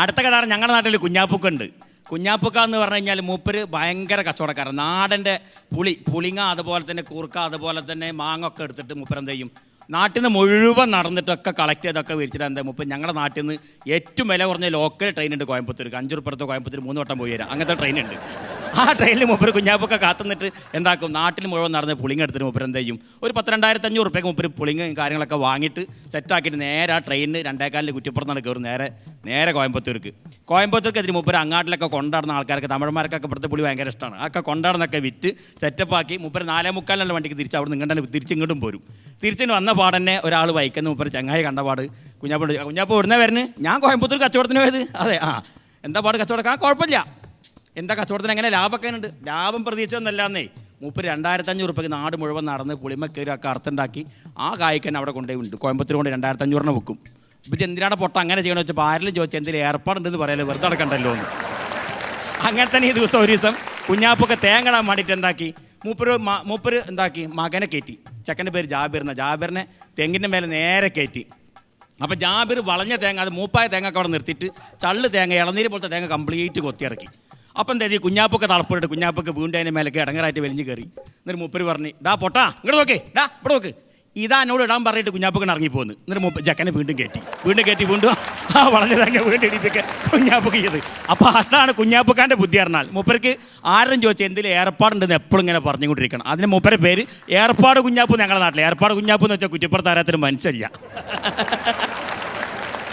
അടുത്ത കഥ ഞങ്ങളുടെ നാട്ടിൽ കുഞ്ഞാപ്പൂക്കുണ്ട്. കുഞ്ഞാപ്പൂക്ക എന്ന് പറഞ്ഞു കഴിഞ്ഞാൽ മൂപ്പര് ഭയങ്കര കച്ചവടക്കാരൻ. നാടൻ്റെ പുളിങ്ങ, അതുപോലെ തന്നെ കൂർക്ക, അതുപോലെ തന്നെ മാങ്ങ ഒക്കെ എടുത്തിട്ട് മൂപ്പർ എന്ത് ചെയ്യും, നാട്ടിൽ നിന്ന് മുഴുവൻ നടന്നിട്ടൊക്കെ കളക്ട് ചെയ്തൊക്കെ വിരിച്ചിട്ട് എന്താ മൂപ്പർ ഞങ്ങളുടെ നാട്ടിൽ നിന്ന് ഏറ്റവും വില കുറഞ്ഞ ലോക്കൽ ട്രെയിൻ ഉണ്ട് കോയമ്പത്തൂർക്ക്. 5 ഉറുപ്പികത്തെ കോയമ്പത്തൂർ 3 വട്ടം പോയി വരാം, അങ്ങനത്തെ ട്രെയിൻ ഉണ്ട്. ആ ട്രെയിനിൽ മൂപ്പർ കുഞ്ഞാപ്പൊക്കെ കാത്തുനിന്നിട്ട് എന്താക്കും, നാട്ടിൽ മുഴുവൻ നടന്ന് പുളിങ്ങ എടുത്തിട്ട് മൂപ്പർ എന്ത് ചെയ്യും, ഒരു 10,000-2,500 ഉറുപ്പിക മൂപ്പർ പുളിങ്ങയും കാര്യങ്ങളൊക്കെ വാങ്ങിയിട്ട് സെറ്റാക്കിയിട്ട് നേരെ ആ ട്രെയിനിന് 2.25 കുറ്റിപ്പുറത്താണ് കയറും നേരെ കോയമ്പത്തൂർക്ക്. എതിരെ മൂപ്പർ അങ്ങാട്ടിലൊക്കെ കൊണ്ടാടുന്ന ആൾക്കാർക്ക്, തമിഴന്മാർക്കൊക്കെ ഇവിടുത്തെ പുളി ഭയങ്കര ഇഷ്ടമാണ്. അതൊക്കെ കൊണ്ടാടുന്നൊക്കെ വിറ്റ് സെറ്റപ്പാക്കി മൂപ്പർ 4:45 വണ്ടിക്ക് തിരിച്ച് അവിടെ നിന്ന് തിരിച്ചിങ്ങോട്ടും പോരും. തിരിച്ചിട്ട് വന്ന പാടന്നെ ഒരാൾ വൈക്കുന്ന മൂപ്പർ ചങ്ങായി കണ്ട പാട് കുഞ്ഞാപ്പ് ഇവിടുന്ന് വരുന്നത്, ഞാൻ കോയമ്പത്തൂർ കച്ചവടത്തിന് പോയത്. അതെ, എന്താ പാട് കച്ചവടക്കാൻ? കുഴപ്പമില്ല. എന്താ കച്ചവടത്തിന് എങ്ങനെ ലാഭമൊക്കെ ഉണ്ട്? ലാഭം പ്രതീക്ഷിച്ചതെന്നല്ലാന്നേ മൂപ്പര് 2,500 ഉറുപ്പിക നാട് മുഴുവൻ നടന്ന് പുളിമക്കയൊരു ഒക്കെ അറുത്തുണ്ടാക്കി ആ കായ്ക്കന്നെ അവിടെ കൊണ്ടുപോയി ഉണ്ട്. കോയമ്പത്തൂർ കൊണ്ട് 2,500 വെക്കും. ഇപ്പം എന്തിനാണ് പൊട്ട അങ്ങനെ ചെയ്യണമെന്ന് വെച്ചപ്പോൾ ആരെങ്കിലും ചോദിച്ചാൽ എന്തെങ്കിലും ഏർപ്പാടുണ്ടെന്ന് പറയാലോ, വെറുതെ അടക്കണ്ടല്ലോ എന്ന്. അങ്ങനെ തന്നെ ഈ ദിവസം ഒരു ദിവസം കുഞ്ഞാപ്പൊക്കെ തേങ്ങ ഇടാൻ വേണ്ടിയിട്ട് എന്താക്കി, മൂപ്പര് എന്താക്കി, മകനെ കയറ്റി. ചെക്കൻ്റെ പേര് ജാബിറിനെ തെങ്ങിൻ്റെ മേലെ നേരെ കയറ്റി. അപ്പോൾ ജാബിർ വളഞ്ഞ തേങ്ങ, അത് മൂപ്പായ തേങ്ങ ഒക്കെ അവിടെ നിർത്തിയിട്ട് ചള്ള് തേങ്ങ, ഇളനീര് പോലത്തെ തേങ്ങ കംപ്ലീറ്റ് കൊത്തിയിറക്കി. അപ്പം എന്താ ചെയ്യും, കുഞ്ഞാപ്പൊക്കെ തളപ്പിട്ട് കുഞ്ഞാപ്പൊക്കെ വീണ്ടും അതിൻ്റെ മേലേക്ക് ഇടങ്ങറായിട്ട് വലിഞ്ഞ് കയറി. എന്നിട്ട് മൂപ്പര് പറഞ്ഞ്, ഡാ പൊട്ടാ ഇങ്ങോട്ട് നോക്കേ, ഇവിടെ നോക്ക്, ഇതാ എന്നോട് ഇടാൻ പറഞ്ഞിട്ട് കുഞ്ഞാപ്പൊക്കെ ഇറങ്ങിപ്പോന്ന്. എന്നിട്ട് ജക്കനെ വീണ്ടും കയറ്റി വീണ്ടും ആ വളഞ്ഞ തേങ്ങ വീണ്ടും ഇടിപ്പിക്കുക കുഞ്ഞാപ്പൊക്കെ ചെയ്ത്. അപ്പോൾ അതാണ് കുഞ്ഞാപ്പൊക്കാൻ്റെ ബുദ്ധി പറഞ്ഞാൽ. മൂപ്പർക്ക് ആരും ചോദിച്ചാൽ എന്തെങ്കിലും ഏർപ്പാടുണ്ടെന്ന് എപ്പോഴും ഇങ്ങനെ പറഞ്ഞുകൊണ്ടിരിക്കണം. അതിന് മൂപ്പരെ പേര് ഏർപ്പാട് കുഞ്ഞാപ്പ്. ഞങ്ങളുടെ നാട്ടിൽ ഏർപ്പാട് കുഞ്ഞാപ്പ് എന്ന് വെച്ചാൽ കുറ്റിപ്പുറത്ത് ആരാത്തിനും മനസ്സില്ല.